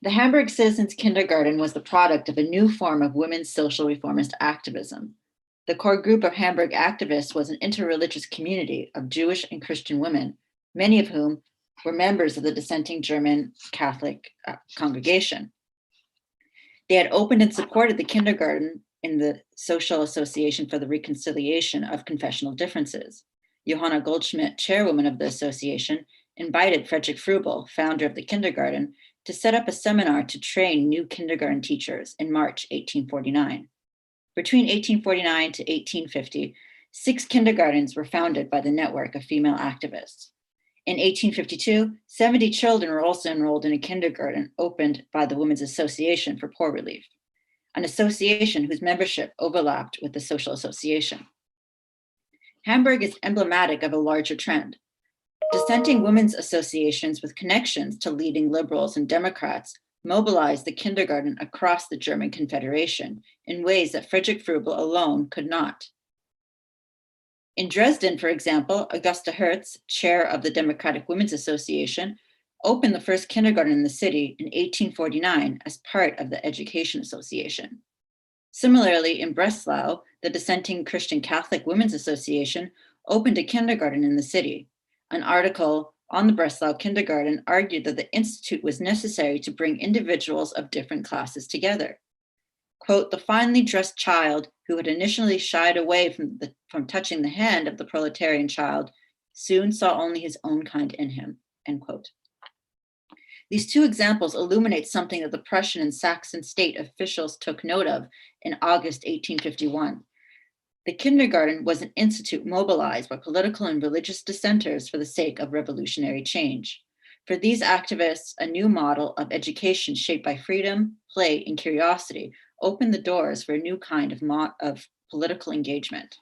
The Hamburg Citizens Kindergarten was the product of a new form of women's social reformist activism. The core group of Hamburg activists was an interreligious community of Jewish and Christian women, many of whom were members of the dissenting German Catholic congregation. They had opened and supported the kindergarten in the Social Association for the Reconciliation of Confessional Differences. Johanna Goldschmidt, chairwoman of the association, invited Frederick Frubel, founder of the kindergarten, to set up a seminar to train new kindergarten teachers in March 1849. Between 1849 to 1850, 6 kindergartens were founded by the network of female activists. In 1852, 70 children were also enrolled in a kindergarten opened by the Women's Association for Poor Relief, an association whose membership overlapped with the Social Association. Hamburg is emblematic of a larger trend. Dissenting women's associations with connections to leading liberals and Democrats mobilized the kindergarten across the German Confederation in ways that Frederick Frubel alone could not. In Dresden, for example, Augusta Hertz, chair of the Democratic Women's Association, opened the first kindergarten in the city in 1849 as part of the Education Association. Similarly, in Breslau, the dissenting Christian Catholic Women's Association opened a kindergarten in the city. An article on the Breslau kindergarten argued that the institute was necessary to bring individuals of different classes together. Quote, the finely dressed child who had initially shied away from touching the hand of the proletarian child soon saw only his own kind in him, end quote. These two examples illuminate something that the Prussian and Saxon state officials took note of in August 1851. The kindergarten was an institute mobilized by political and religious dissenters for the sake of revolutionary change. For these activists, a new model of education shaped by freedom, play, and curiosity opened the doors for a new kind of political engagement.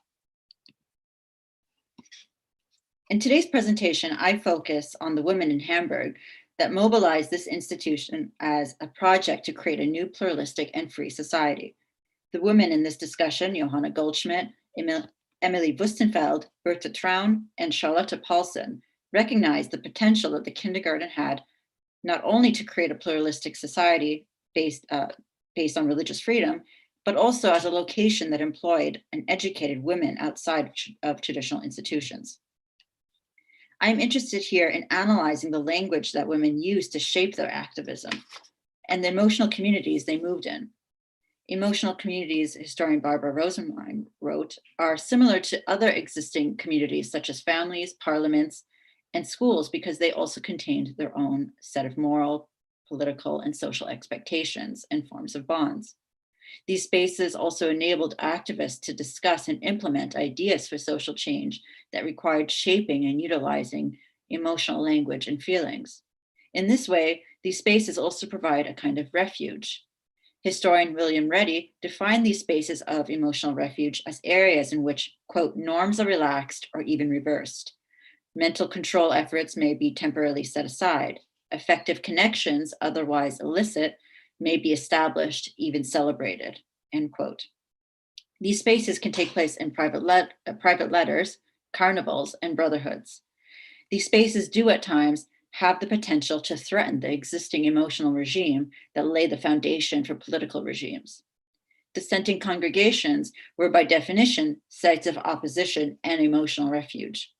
In today's presentation, I focus on the women in Hamburg that mobilized this institution as a project to create a new pluralistic and free society. The women in this discussion, Johanna Goldschmidt, Emily Wustenfeld, Bertha Traun, and Charlotte Paulsen, recognized the potential that the kindergarten had not only to create a pluralistic society based on religious freedom, but also as a location that employed and educated women outside of traditional institutions. I'm interested here in analyzing the language that women used to shape their activism and the emotional communities they moved in. Emotional communities, historian Barbara Rosenwein wrote, are similar to other existing communities such as families, parliaments, and schools because they also contained their own set of moral, political, and social expectations and forms of bonds. These spaces also enabled activists to discuss and implement ideas for social change that required shaping and utilizing emotional language and feelings. In this way, these spaces also provide a kind of refuge. Historian William Reddy defined these spaces of emotional refuge as areas in which, quote, norms are relaxed or even reversed. Mental control efforts may be temporarily set aside. Effective connections, otherwise illicit, may be established, even celebrated, end quote. These spaces can take place in private letters, carnivals, and brotherhoods. These spaces do at times have the potential to threaten the existing emotional regime that lay the foundation for political regimes. Dissenting congregations were by definition sites of opposition and emotional refuge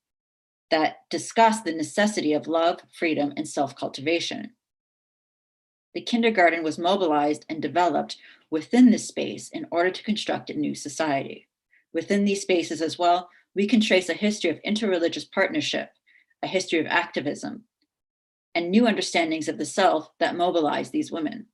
that discuss the necessity of love, freedom, and self-cultivation. The kindergarten was mobilized and developed within this space in order to construct a new society. Within these spaces as well, we can trace a history of interreligious partnership, a history of activism, and new understandings of the self that mobilize these women.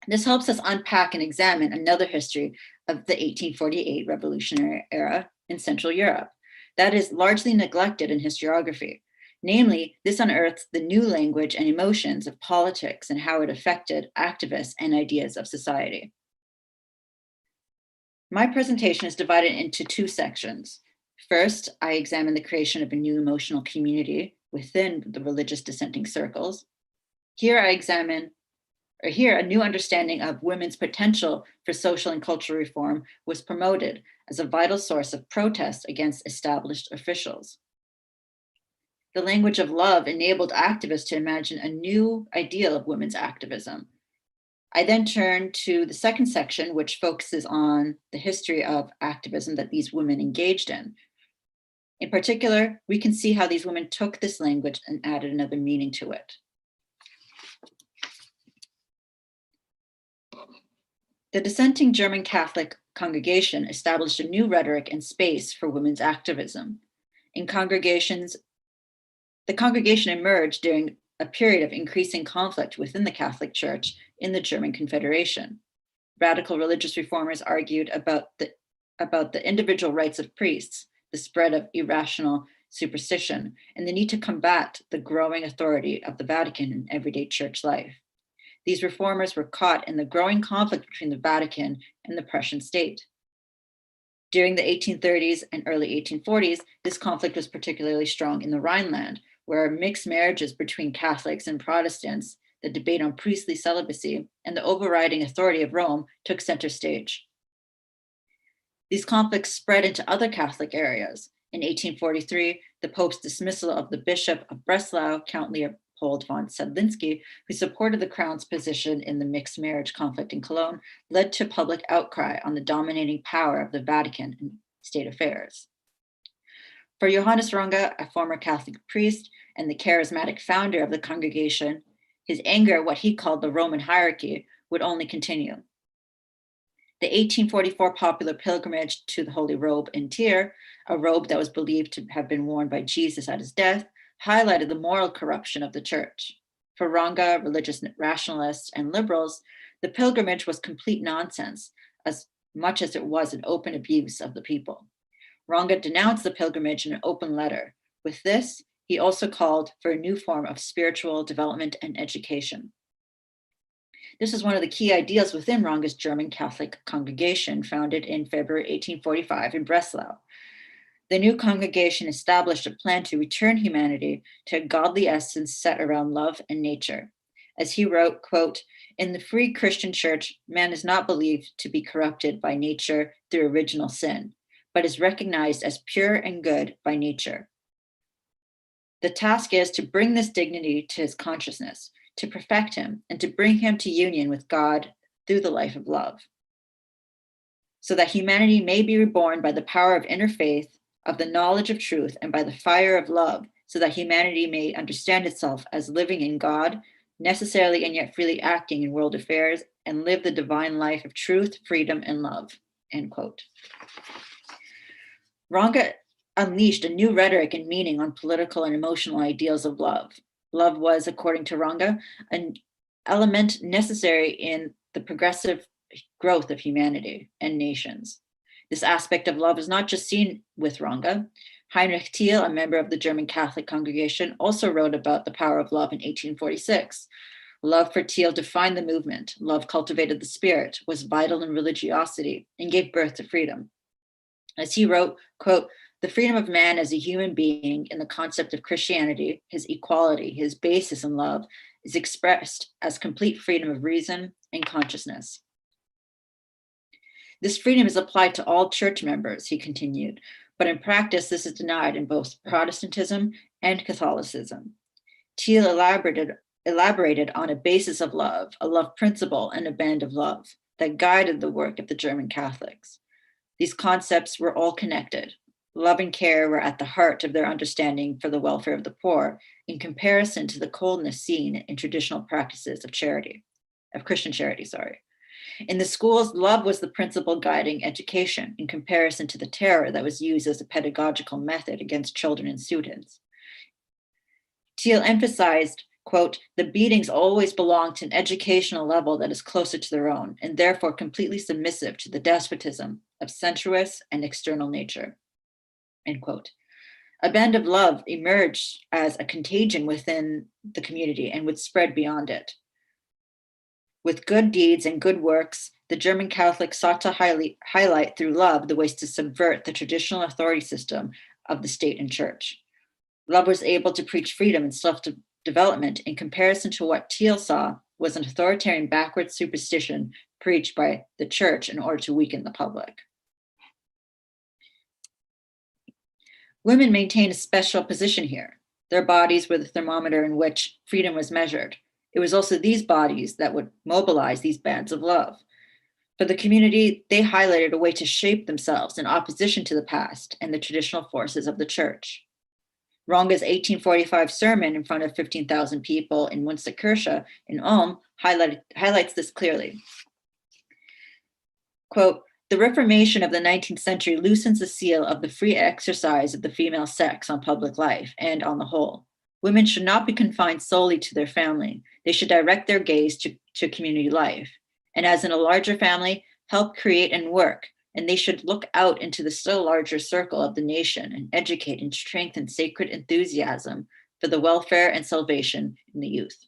This helps us unpack and examine another history of the 1848 revolutionary era in Central Europe that is largely neglected in historiography. Namely, this unearths the new language and emotions of politics and how it affected activists and ideas of society. My presentation is divided into 2 sections. First, I examine the creation of a new emotional community within the religious dissenting circles. Here a new understanding of women's potential for social and cultural reform was promoted as a vital source of protest against established officials. The language of love enabled activists to imagine a new ideal of women's activism. I then turn to the second section, which focuses on the history of activism that these women engaged in. In particular, we can see how these women took this language and added another meaning to it. The dissenting German Catholic congregation established a new rhetoric and space for women's activism. The congregation emerged during a period of increasing conflict within the Catholic Church in the German Confederation. Radical religious reformers argued about the individual rights of priests, the spread of irrational superstition, and the need to combat the growing authority of the Vatican in everyday church life. These reformers were caught in the growing conflict between the Vatican and the Prussian state. During the 1830s and early 1840s, this conflict was particularly strong in the Rhineland, where mixed marriages between Catholics and Protestants, the debate on priestly celibacy, and the overriding authority of Rome took center stage. These conflicts spread into other Catholic areas. In 1843, the Pope's dismissal of the Bishop of Breslau, Count Leopold von Sedlinski, who supported the crown's position in the mixed marriage conflict in Cologne, led to public outcry on the dominating power of the Vatican in state affairs. For Johannes Runge, a former Catholic priest and the charismatic founder of the congregation, his anger at what he called the Roman hierarchy would only continue. The 1844 popular pilgrimage to the Holy Robe in Tyr, a robe that was believed to have been worn by Jesus at his death, highlighted the moral corruption of the church. For Runge, religious rationalists, and liberals, the pilgrimage was complete nonsense, as much as it was an open abuse of the people. Runge denounced the pilgrimage in an open letter. With this, he also called for a new form of spiritual development and education. This is one of the key ideals within Runge's German Catholic congregation, founded in February 1845 in Breslau. The new congregation established a plan to return humanity to a godly essence set around love and nature. As he wrote, quote, "In the free Christian church, man is not believed to be corrupted by nature through original sin, but is recognized as pure and good by nature. The task is to bring this dignity to his consciousness, to perfect him, and to bring him to union with God through the life of love, so that humanity may be reborn by the power of inner faith, of the knowledge of truth, and by the fire of love, so that humanity may understand itself as living in God, necessarily and yet freely acting in world affairs, and live the divine life of truth, freedom, and love," end quote. Runge unleashed a new rhetoric and meaning on political and emotional ideals of love. Love was, according to Runge, an element necessary in the progressive growth of humanity and nations. This aspect of love is not just seen with Runge. Heinrich Thiel, a member of the German Catholic congregation, also wrote about the power of love in 1846. Love for Thiel defined the movement. Love cultivated the spirit, was vital in religiosity, and gave birth to freedom. As he wrote, quote, "The freedom of man as a human being in the concept of Christianity, his equality, his basis in love, is expressed as complete freedom of reason and consciousness. This freedom is applied to all church members," he continued, "but in practice, this is denied in both Protestantism and Catholicism." Thiel elaborated on a basis of love, a love principle, and a band of love that guided the work of the German Catholics. These concepts were all connected. Love and care were at the heart of their understanding for the welfare of the poor, in comparison to the coldness seen in traditional practices of Christian charity. In the schools, love was the principle guiding education, in comparison to the terror that was used as a pedagogical method against children and students. Thiel emphasized, quote, "The beatings always belong to an educational level that is closer to their own, and therefore completely submissive to the despotism of sensuous and external nature," end quote. A band of love emerged as a contagion within the community and would spread beyond it. With good deeds and good works, the German Catholics sought to highlight through love the ways to subvert the traditional authority system of the state and church. Love was able to preach freedom and self-development in comparison to what Thiel saw was an authoritarian backward superstition preached by the church in order to weaken the public. Women maintain a special position here. Their bodies were the thermometer in which freedom was measured. It was also these bodies that would mobilize these bands of love. For the community, they highlighted a way to shape themselves in opposition to the past and the traditional forces of the church. Ronga's 1845 sermon in front of 15,000 people in Münsterkirche in Ulm highlights this clearly. Quote, "The Reformation of the 19th century loosens the seal of the free exercise of the female sex on public life and on the whole. Women should not be confined solely to their family. They should direct their gaze to community life. And as in a larger family, help create and work. And they should look out into the still larger circle of the nation and educate and strengthen sacred enthusiasm for the welfare and salvation in the youth."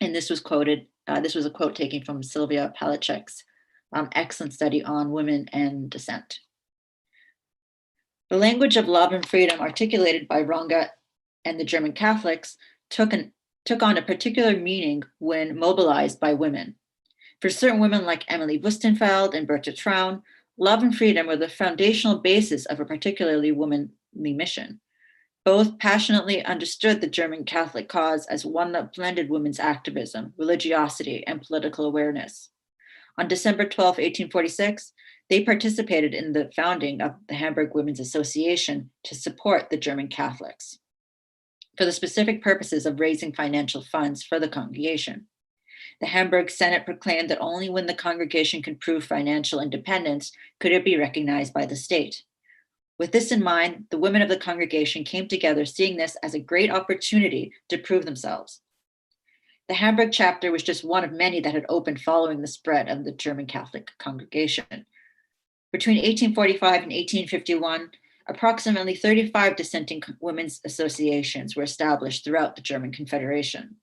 And this was a quote taken from Sylvia Palachek's excellent study on women and dissent. The language of love and freedom articulated by Ronga and the German Catholics took on a particular meaning when mobilized by women. For certain women like Emily Wustenfeld and Berta Traun, love and freedom were the foundational basis of a particularly womanly mission. Both passionately understood the German Catholic cause as one that blended women's activism, religiosity, and political awareness. On December 12, 1846, they participated in the founding of the Hamburg Women's Association to support the German Catholics for the specific purposes of raising financial funds for the congregation. The Hamburg Senate proclaimed that only when the congregation could prove financial independence could it be recognized by the state. With this in mind, the women of the congregation came together, seeing this as a great opportunity to prove themselves. The Hamburg chapter was just one of many that had opened following the spread of the German Catholic congregation. Between 1845 and 1851, approximately 35 dissenting women's associations were established throughout the German Confederation.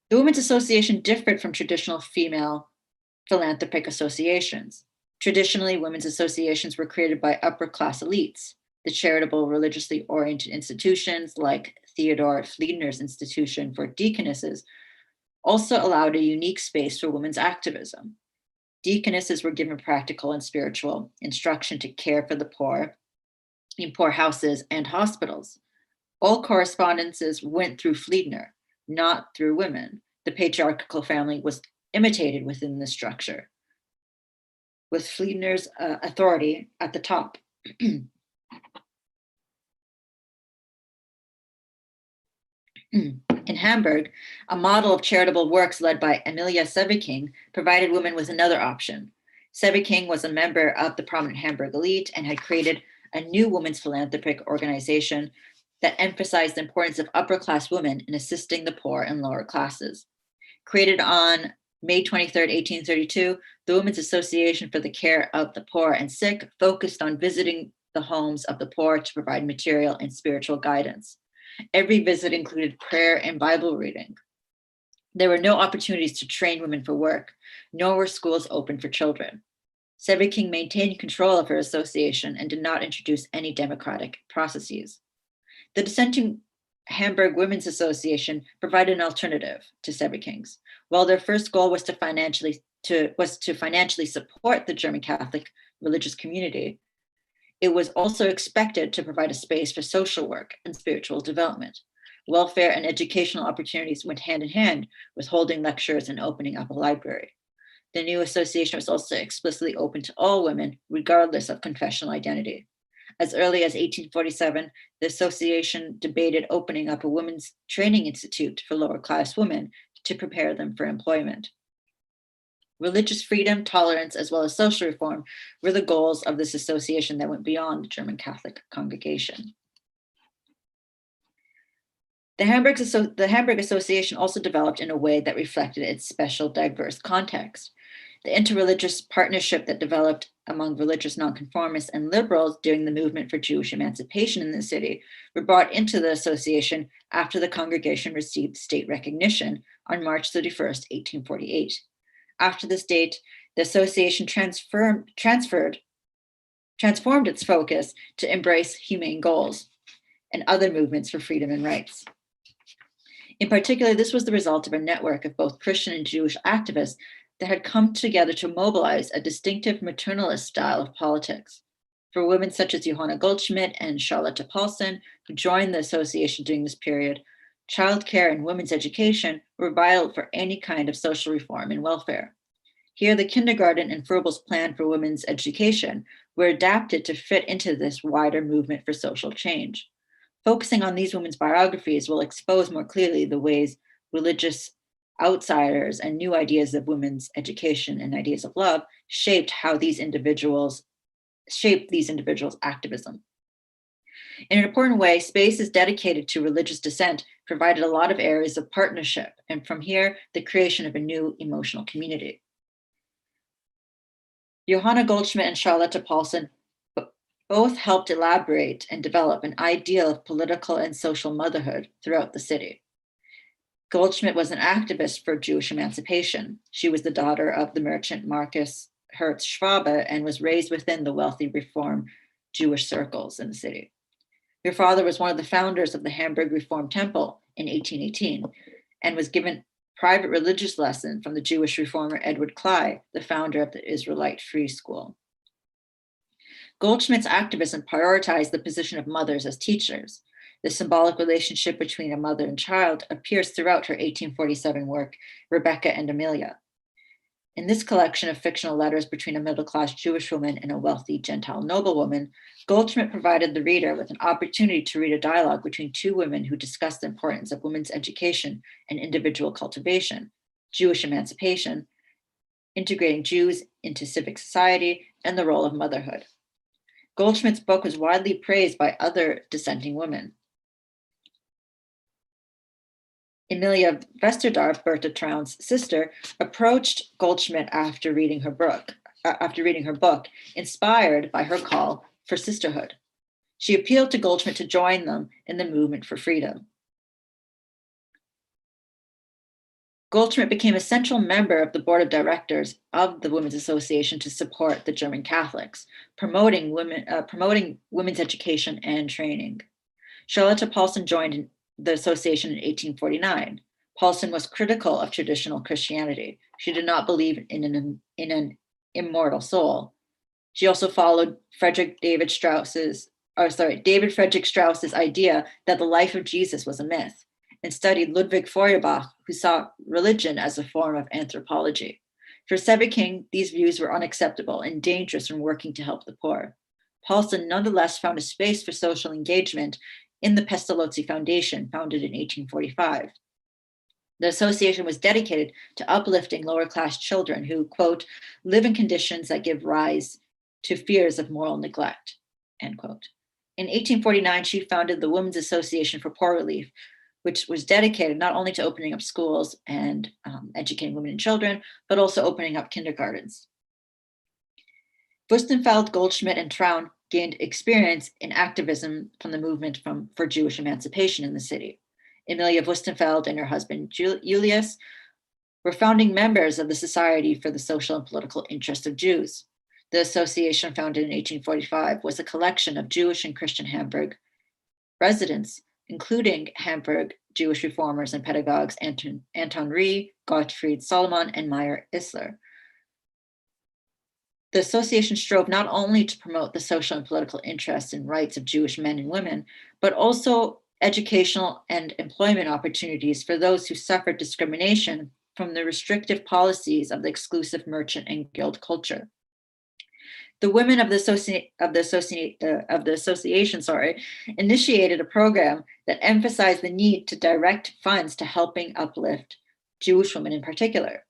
The Women's Association differed from traditional female philanthropic associations. Traditionally, women's associations were created by upper-class elites. The charitable, religiously oriented institutions like Theodor Fliedner's Institution for Deaconesses also allowed a unique space for women's activism. Deaconesses were given practical and spiritual instruction to care for the poor in poor houses and hospitals. All correspondences went through Fliedner, not through women. The patriarchal family was imitated within the structure, with Fliedner's authority at the top. In Hamburg, a model of charitable works led by Emilia Seveking provided women with another option. Seveking was a member of the prominent Hamburg elite and had created a new women's philanthropic organization that emphasized the importance of upper-class women in assisting the poor and lower classes. Created on May 23, 1832, the Women's Association for the Care of the Poor and Sick focused on visiting the homes of the poor to provide material and spiritual guidance. Every visit included prayer and Bible reading. There were no opportunities to train women for work, nor were schools open for children. Seveking maintained control of her association and did not introduce any democratic processes. The dissenting Hamburg Women's Association provided an alternative to Seveking's. While their first goal was to financially support the German Catholic religious community, it was also expected to provide a space for social work and spiritual development. Welfare and educational opportunities went hand in hand with holding lectures and opening up a library. The new association was also explicitly open to all women, regardless of confessional identity. As early as 1847, the association debated opening up a women's training institute for lower class women to prepare them for employment. Religious freedom, tolerance, as well as social reform were the goals of this association that went beyond the German Catholic congregation. The Hamburg Association also developed in a way that reflected its special, diverse context. The interreligious partnership that developed among religious nonconformists and liberals during the movement for Jewish emancipation in the city were brought into the association after the congregation received state recognition on March 31st, 1848. After this date, the association transformed its focus to embrace humane goals and other movements for freedom and rights. In particular, this was the result of a network of both Christian and Jewish activists that had come together to mobilize a distinctive maternalist style of politics. For women such as Johanna Goldschmidt and Charlotte Paulson, who joined the association during this period, childcare and women's education were vital for any kind of social reform and welfare. Here, the kindergarten and Froebel's plan for women's education were adapted to fit into this wider movement for social change. Focusing on these women's biographies will expose more clearly the ways religious outsiders and new ideas of women's education and ideas of love shaped these individuals' activism. In an important way, spaces dedicated to religious dissent provided a lot of areas of partnership, and from here, the creation of a new emotional community. Johanna Goldschmidt and Charlotte Paulson both helped elaborate and develop an ideal of political and social motherhood throughout the city. Goldschmidt was an activist for Jewish emancipation. She was the daughter of the merchant Marcus Hertz Schwabe and was raised within the wealthy Reform Jewish circles in the city. Her father was one of the founders of the Hamburg Reform Temple in 1818 and was given private religious lesson from the Jewish reformer Edward Clay, the founder of the Israelite Free School. Goldschmidt's activism prioritized the position of mothers as teachers. The symbolic relationship between a mother and child appears throughout her 1847 work, Rebecca and Amelia. In this collection of fictional letters between a middle-class Jewish woman and a wealthy Gentile noblewoman, Goldschmidt provided the reader with an opportunity to read a dialogue between two women who discussed the importance of women's education and individual cultivation, Jewish emancipation, integrating Jews into civic society, and the role of motherhood. Goldschmidt's book was widely praised by other dissenting women. Emilia Westerdorf, Bertha Traun's sister, approached Goldschmidt after reading her book, inspired by her call for sisterhood. She appealed to Goldschmidt to join them in the movement for freedom. Goldschmidt became a central member of the board of directors of the Women's Association to support the German Catholics, promoting women's education and training. Charlotte Paulson joined the association in 1849. Paulson was critical of traditional Christianity. She did not believe in an immortal soul. She also followed David Friedrich Strauss's idea that the life of Jesus was a myth, and studied Ludwig Feuerbach, who saw religion as a form of anthropology. For Sebeking, these views were unacceptable and dangerous when working to help the poor. Paulson nonetheless found a space for social engagement in the Pestalozzi Foundation, founded in 1845. The association was dedicated to uplifting lower-class children who, quote, live in conditions that give rise to fears of moral neglect, end quote. In 1849, she founded the Women's Association for Poor Relief, which was dedicated not only to opening up schools and educating women and children, but also opening up kindergartens. Wustenfeld, Goldschmidt, and Traun gained experience in activism from the movement for Jewish emancipation in the city. Emilia Wustenfeld and her husband Julius were founding members of the Society for the Social and Political Interest of Jews. The association, founded in 1845, was a collection of Jewish and Christian Hamburg residents, including Hamburg Jewish reformers and pedagogues Anton Rie, Gottfried Solomon, and Meyer Isler. The association strove not only to promote the social and political interests and rights of Jewish men and women, but also educational and employment opportunities for those who suffered discrimination from the restrictive policies of the exclusive merchant and guild culture. The women of the association initiated a program that emphasized the need to direct funds to helping uplift Jewish women in particular.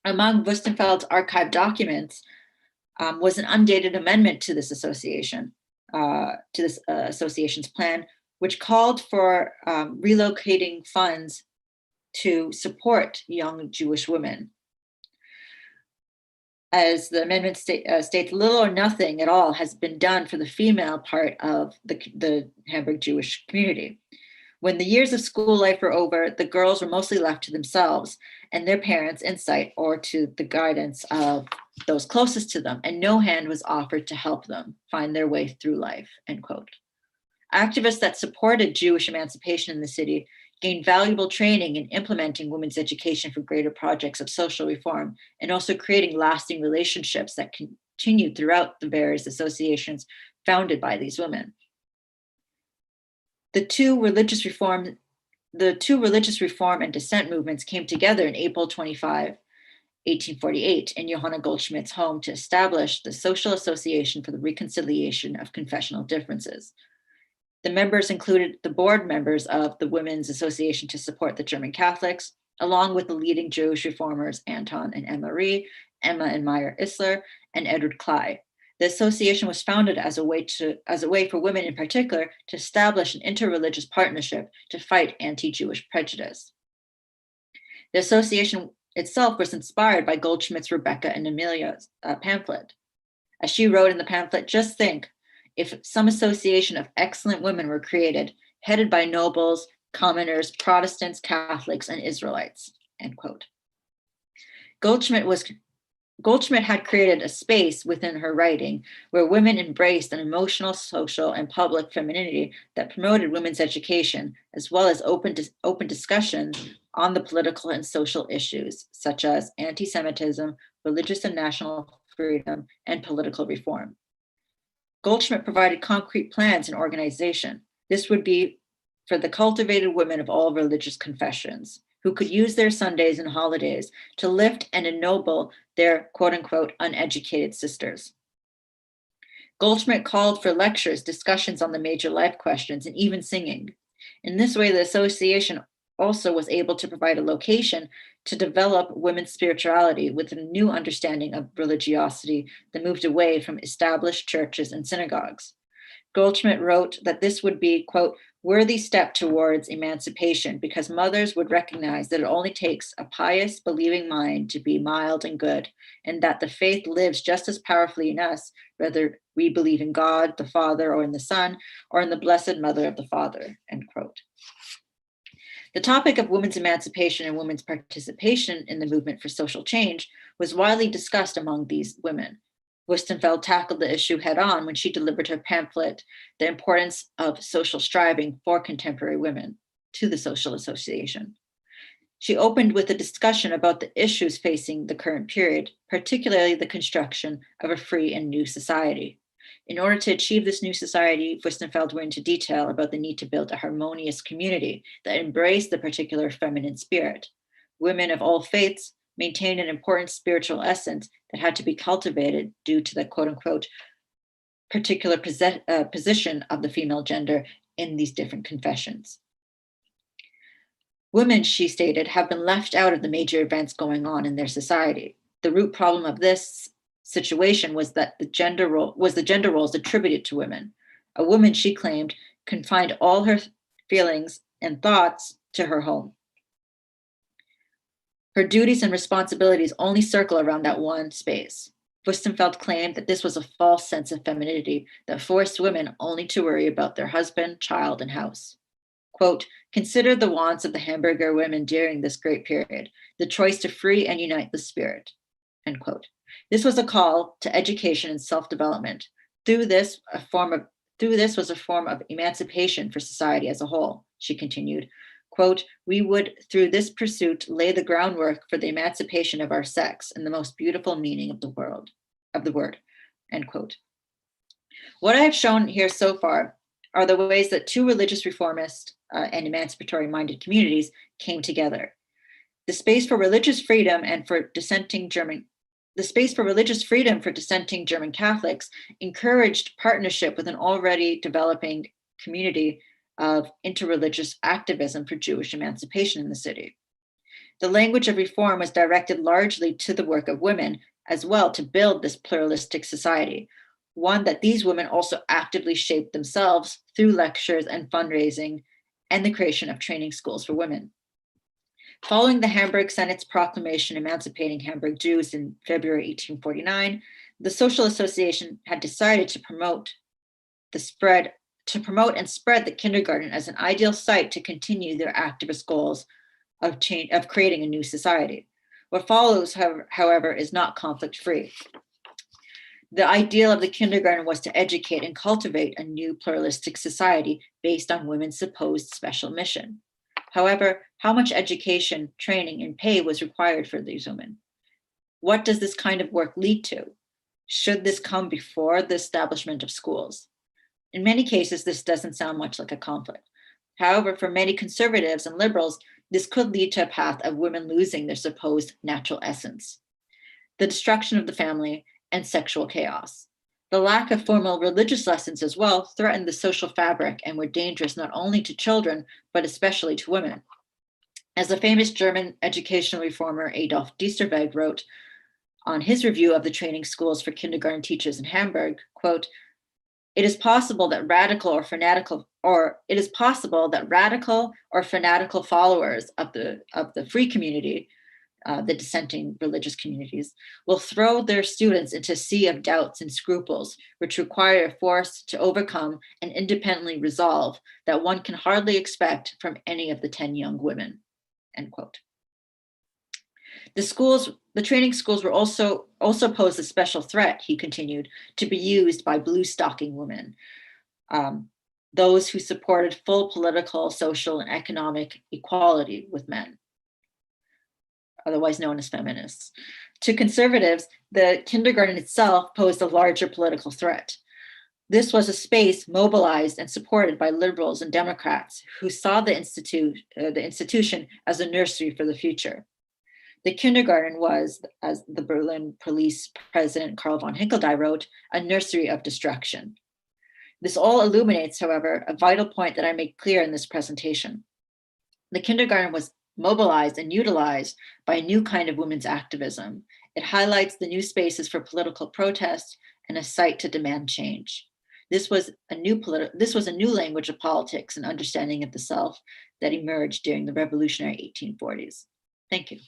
Among Wustenfeld's archived documents was an undated amendment to this association's plan, which called for relocating funds to support young Jewish women. As the amendment states, little or nothing at all has been done for the female part of the Hamburg Jewish community. When the years of school life were over, the girls were mostly left to themselves and their parents' insight or to the guidance of those closest to them, and no hand was offered to help them find their way through life, end quote. Activists that supported Jewish emancipation in the city gained valuable training in implementing women's education for greater projects of social reform, and also creating lasting relationships that continued throughout the various associations founded by these women. The two religious reform and dissent movements came together in April 25, 1848, in Johanna Goldschmidt's home to establish the Social Association for the Reconciliation of Confessional Differences. The members included the board members of the Women's Association to Support the German Catholics, along with the leading Jewish reformers Anton and Emma Rie, Emma and Meyer Isler, and Edward Klei. The association was founded as a way for women in particular to establish an interreligious partnership to fight anti-Jewish prejudice. The association itself was inspired by Goldschmidt's Rebecca and Amelia's pamphlet. As she wrote in the pamphlet, just think, if some association of excellent women were created, headed by nobles, commoners, Protestants, Catholics, and Israelites, end quote. Goldschmidt had created a space within her writing where women embraced an emotional, social, and public femininity that promoted women's education, as well as open discussion on the political and social issues, such as anti-Semitism, religious and national freedom, and political reform. Goldschmidt provided concrete plans and organization. This would be for the cultivated women of all religious confessions, who could use their Sundays and holidays to lift and ennoble their quote-unquote uneducated sisters. Goldschmidt called for lectures, discussions on the major life questions, and even singing. In this way, the association also was able to provide a location to develop women's spirituality with a new understanding of religiosity that moved away from established churches and synagogues. Goldschmidt wrote that this would be, quote, worthy step towards emancipation because mothers would recognize that it only takes a pious, believing mind to be mild and good, and that the faith lives just as powerfully in us, whether we believe in God, the Father, or in the Son, or in the Blessed Mother of the Father, end quote. The topic of women's emancipation and women's participation in the movement for social change was widely discussed among these women. Wüstenfeld tackled the issue head on when she delivered her pamphlet, The Importance of Social Striving for Contemporary Women, to the Social Association. She opened with a discussion about the issues facing the current period, particularly the construction of a free and new society. In order to achieve this new society, Wüstenfeld went into detail about the need to build a harmonious community that embraced the particular feminine spirit. Women of all faiths maintained an important spiritual essence that had to be cultivated due to the quote-unquote particular position of the female gender in these different confessions. Women, she stated, have been left out of the major events going on in their society. The root problem of this situation was that the gender roles attributed to women. A woman, she claimed, confined all her feelings and thoughts to her home. Her duties and responsibilities only circle around that one space. Wüstenfeld claimed that this was a false sense of femininity that forced women only to worry about their husband, child, and house. Quote, consider the wants of the Hamburger women during this great period, the choice to free and unite the spirit, end quote. This was a call to education and self-development. Through this was a form of emancipation for society as a whole, she continued. Quote, we would, through this pursuit, lay the groundwork for the emancipation of our sex in the most beautiful meaning of the word, end quote. What I have shown here so far are the ways that two religious reformist and emancipatory-minded communities came together. The space for religious freedom for dissenting German Catholics encouraged partnership with an already developing community of interreligious activism for Jewish emancipation in the city. The language of reform was directed largely to the work of women as well to build this pluralistic society, one that these women also actively shaped themselves through lectures and fundraising and the creation of training schools for women. Following the Hamburg Senate's proclamation emancipating Hamburg Jews in February 1849, the Social Association had decided to promote and spread the kindergarten as an ideal site to continue their activist goals of creating a new society. What follows, however, is not conflict-free. The ideal of the kindergarten was to educate and cultivate a new pluralistic society based on women's supposed special mission. However, how much education, training, and pay was required for these women? What does this kind of work lead to? Should this come before the establishment of schools? In many cases, this doesn't sound much like a conflict. However, for many conservatives and liberals, this could lead to a path of women losing their supposed natural essence, the destruction of the family, and sexual chaos. The lack of formal religious lessons as well threatened the social fabric and were dangerous not only to children, but especially to women. As the famous German educational reformer Adolf Diesterweg wrote on his review of the training schools for kindergarten teachers in Hamburg, quote, it is possible that radical or fanatical followers of the free community, the dissenting religious communities, will throw their students into a sea of doubts and scruples, which require a force to overcome and independently resolve that one can hardly expect from any of the 10 young women, end quote. The training schools were also posed a special threat, he continued, to be used by blue stocking women, those who supported full political, social, and economic equality with men, otherwise known as feminists. To conservatives, the kindergarten itself posed a larger political threat. This was a space mobilized and supported by liberals and Democrats who saw the institution as a nursery for the future. The kindergarten was, as the Berlin police president Karl von Hinkeldey wrote, a nursery of destruction. This all illuminates, however, a vital point that I make clear in this presentation. The kindergarten was mobilized and utilized by a new kind of women's activism. It highlights the new spaces for political protest and a site to demand change. This was a new language of politics and understanding of the self that emerged during the revolutionary 1840s. Thank you.